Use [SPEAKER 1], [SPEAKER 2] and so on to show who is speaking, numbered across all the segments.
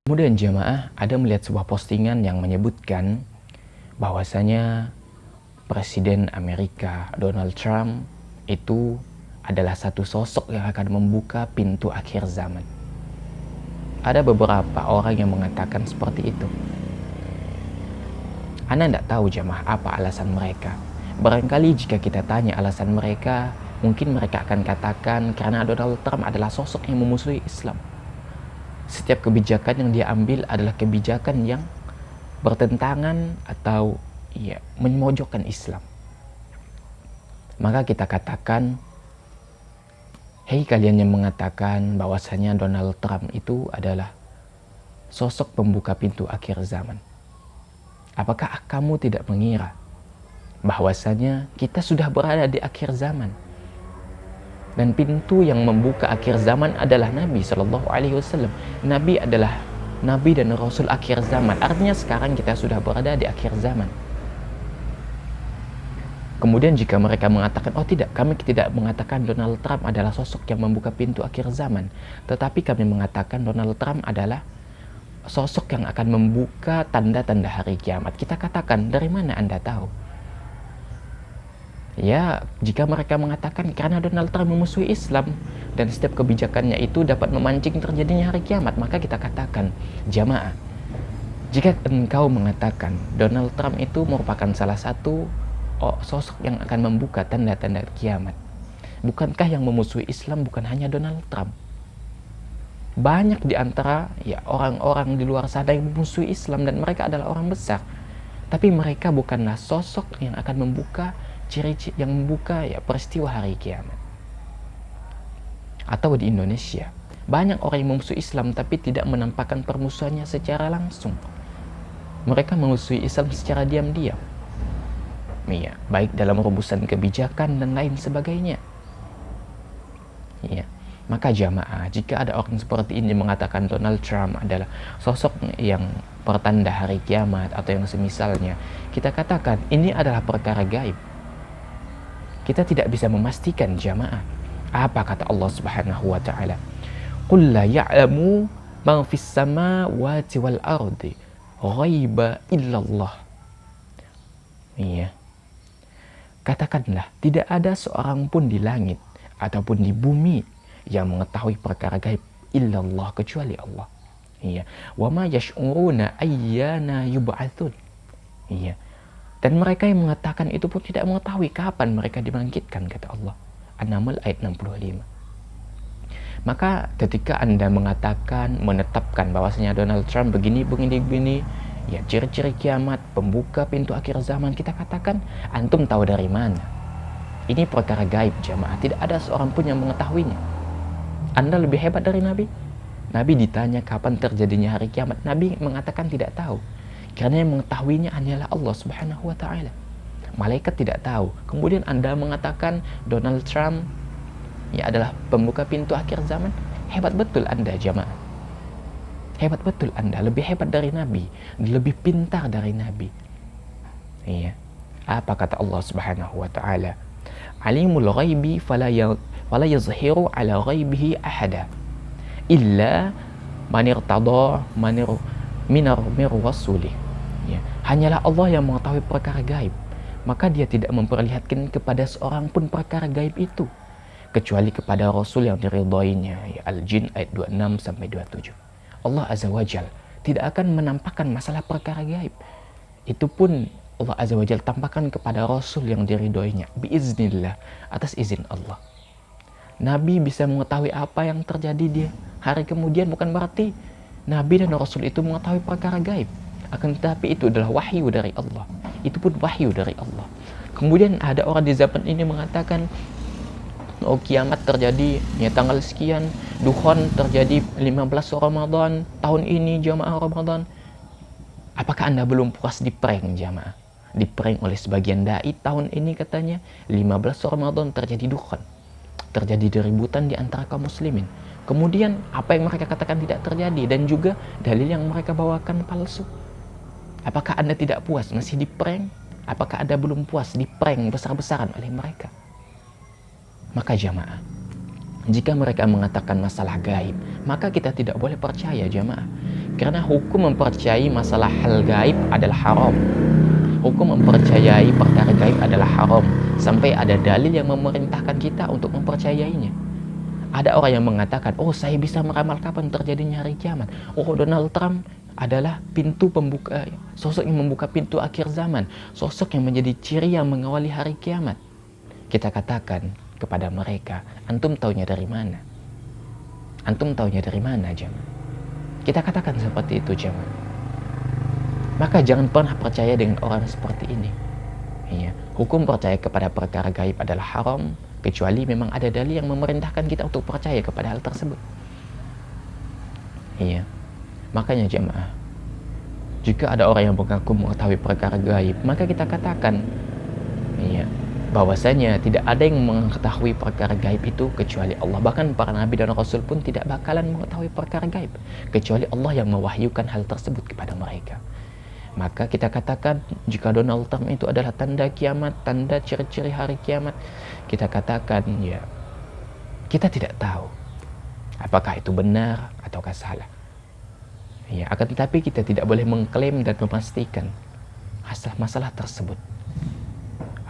[SPEAKER 1] Kemudian jamaah ada melihat sebuah postingan yang menyebutkan bahwasanya Presiden Amerika Donald Trump itu adalah satu sosok yang akan membuka pintu akhir zaman. Ada beberapa orang yang mengatakan seperti itu. Anda tidak tahu jamaah apa alasan mereka. Barangkali jika kita tanya alasan mereka, mungkin mereka akan katakan karena Donald Trump adalah sosok yang memusuhi Islam. Setiap kebijakan yang dia ambil adalah kebijakan yang bertentangan atau memojokkan Islam. Maka kita katakan, hei kalian yang mengatakan bahwasanya Donald Trump itu adalah sosok pembuka pintu akhir zaman. Apakah kamu tidak mengira bahwasanya kita sudah berada di akhir zaman? Dan pintu yang membuka akhir zaman adalah Nabi Shallallahu Alaihi Wasallam. Nabi adalah Nabi dan Rasul akhir zaman. Artinya sekarang kita sudah berada di akhir zaman. Kemudian jika mereka mengatakan, oh tidak, kami tidak mengatakan Donald Trump adalah sosok yang membuka pintu akhir zaman. Tetapi kami mengatakan Donald Trump adalah sosok yang akan membuka tanda-tanda hari kiamat. Kita katakan, dari mana Anda tahu? Ya, jika mereka mengatakan karena Donald Trump memusuhi Islam dan setiap kebijakannya itu dapat memancing terjadinya hari kiamat, maka kita katakan, jamaah, jika engkau mengatakan Donald Trump itu merupakan salah satu sosok yang akan membuka tanda-tanda kiamat, bukankah yang memusuhi Islam bukan hanya Donald Trump? Banyak di antara orang-orang di luar sana yang memusuhi Islam dan mereka adalah orang besar, tapi mereka bukanlah sosok yang akan membuka ciri-ciri yang membuka peristiwa hari kiamat. Atau di Indonesia, banyak orang yang memusuhi Islam tapi tidak menampakkan permusuhannya secara langsung. Mereka memusuhi Islam secara diam-diam. Ya, baik dalam rumusan kebijakan dan lain sebagainya. Ya, maka jamaah, jika ada orang seperti ini mengatakan Donald Trump adalah sosok yang pertanda hari kiamat atau yang semisalnya, kita katakan ini adalah perkara gaib. Kita tidak bisa memastikan jamaah. Apa kata Allah Subhanahu wa taala? Qul la ya'lamu man fis samawati wal ardi ghaiba illallah. Iya. Katakanlah, tidak ada seorang pun di langit ataupun di bumi yang mengetahui perkara gaib illallah, kecuali Allah. Iya. Wa ma yash'uruna ayyana yub'atsun. Iya. Dan mereka yang mengatakan itu pun tidak mengetahui kapan mereka dibangkitkan, kata Allah. An-Naml ayat 65. Maka ketika Anda mengatakan, menetapkan bahwasanya Donald Trump begini, ya ciri-ciri kiamat, pembuka pintu akhir zaman, kita katakan, antum tahu dari mana? Ini perkara gaib jamaah, tidak ada seorang pun yang mengetahuinya. Anda lebih hebat dari Nabi? Nabi ditanya kapan terjadinya hari kiamat, Nabi mengatakan tidak tahu. Karena yang mengetahuinya hanyalah Allah Subhanahu wa ta'ala. Malaikat tidak tahu. Kemudian Anda mengatakan Donald Trump adalah pembuka pintu akhir zaman. Hebat betul Anda jamaah. Hebat betul Anda. Lebih hebat dari Nabi. Lebih pintar dari Nabi. Iya. Apa kata Allah Subhanahu wa ta'ala? Alimul ghaibi fala yazhiru ala ghaibihi ahada illa man irtada minar rasulih. Ya, hanyalah Allah yang mengetahui perkara gaib, maka dia tidak memperlihatkan kepada seorang pun perkara gaib itu kecuali kepada Rasul yang diridhoinya. Ya, Al-Jin ayat 26 sampai 27. Allah Azza wa Jal tidak akan menampakkan masalah perkara gaib. Itu pun Allah Azza wa Jal tampakkan kepada Rasul yang diridhoinya biiznillah, atas izin Allah. Nabi bisa mengetahui apa yang terjadi di hari kemudian, bukan berarti Nabi dan Rasul itu mengetahui perkara gaib. Akan tetapi itu adalah wahyu dari Allah. Itu pun wahyu dari Allah. Kemudian ada orang di zaman ini mengatakan, oh kiamat terjadi tanggal sekian, dukhon terjadi 15 Ramadan tahun ini, jamaah Ramadan. Apakah Anda belum puas di prank jamaah? Di prank oleh sebagian dai tahun ini katanya 15 Ramadan terjadi dukhon. Terjadi deributan di antara kaum muslimin. Kemudian apa yang mereka katakan tidak terjadi dan juga dalil yang mereka bawakan palsu. Apakah Anda tidak puas masih di prank? Apakah Anda belum puas di prank besar-besaran oleh mereka? Maka jamaah, jika mereka mengatakan masalah gaib, maka kita tidak boleh percaya jamaah. Karena hukum mempercayai masalah hal gaib adalah haram. Hukum mempercayai perkara gaib adalah haram sampai ada dalil yang memerintahkan kita untuk mempercayainya. Ada orang yang mengatakan, oh saya bisa meramal kapan terjadinya hari kiamat. Oh, Donald Trump adalah pintu pembuka, sosok yang membuka pintu akhir zaman, sosok yang menjadi ciri yang mengawali hari kiamat. Kita katakan kepada mereka, antum taunya dari mana? Antum taunya dari mana, jemaah? Kita katakan seperti itu, jemaah. Maka jangan pernah percaya dengan orang seperti ini. Iya, hukum percaya kepada perkara gaib adalah haram, kecuali memang ada dalil yang memerintahkan kita untuk percaya kepada hal tersebut. Iya. Makanya jemaah, jika ada orang yang mengaku mengetahui perkara gaib, maka kita katakan, iya, bahwasanya tidak ada yang mengetahui perkara gaib itu kecuali Allah. Bahkan para nabi dan rasul pun tidak bakalan mengetahui perkara gaib kecuali Allah yang mewahyukan hal tersebut kepada mereka. Maka kita katakan, jika Donald Trump itu adalah tanda kiamat, tanda ciri-ciri hari kiamat, kita katakan, ya, kita tidak tahu apakah itu benar ataukah salah. Ya, akan tetapi kita tidak boleh mengklaim dan memastikan masalah tersebut.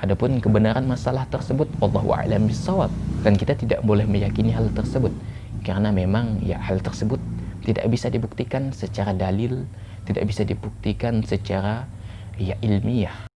[SPEAKER 1] Adapun kebenaran masalah tersebut, Allahu a'lam bishawab, dan kita tidak boleh meyakini hal tersebut karena memang ya hal tersebut tidak bisa dibuktikan secara dalil, tidak bisa dibuktikan secara ya ilmiah.